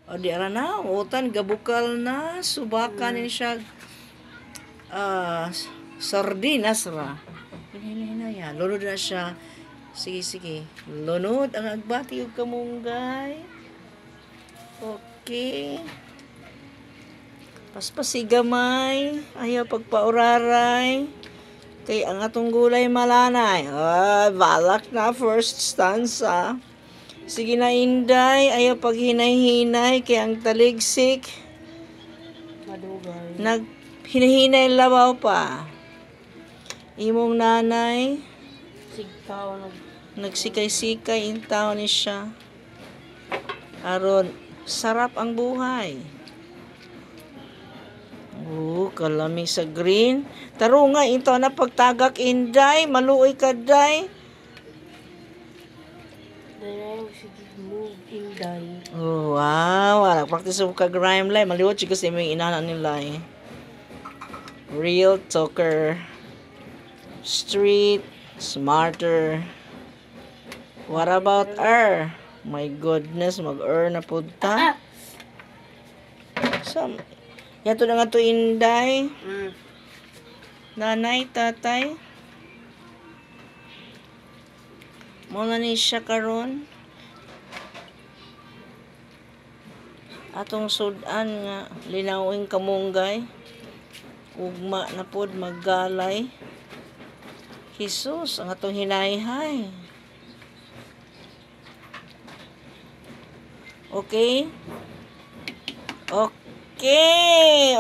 O di ara na, utan gabukal na, subakan ni siya sardinas ra. Hinay ya, lunod na siya. Sige, sige. Lunod ang agbati yung kamunggay. Okay. Paspasigamay. Ayaw pagpauraray. Kay ang atong gulay malanay. Balak na first stanza. Sige na Inday. Ayaw paghinay-hinay. Kay ang taligsik. Madugay. Hinahinay labaw pa. Imong nanay. Sigtaw Nagsikay-sikay in town ni siya. Aron, sarap ang buhay. Kalamig sa green. Taro nga, ito na pagtagak Inday. Maluoy ka, day. Dahil sige move Inday. Wow, practice of kag-rhyme lay. Maliwat siya kasi may inana nila eh. Real talker. Street. Smarter. What about her? My goodness, mag-er na po ta. Yato na nga to Inday. Nanay, tatay. Muna ni siya karon. Atong sudan nga linawing kamunggay. Ugma na pod maggalay. Jesus, ang atong hinayhay. Okay? Okay.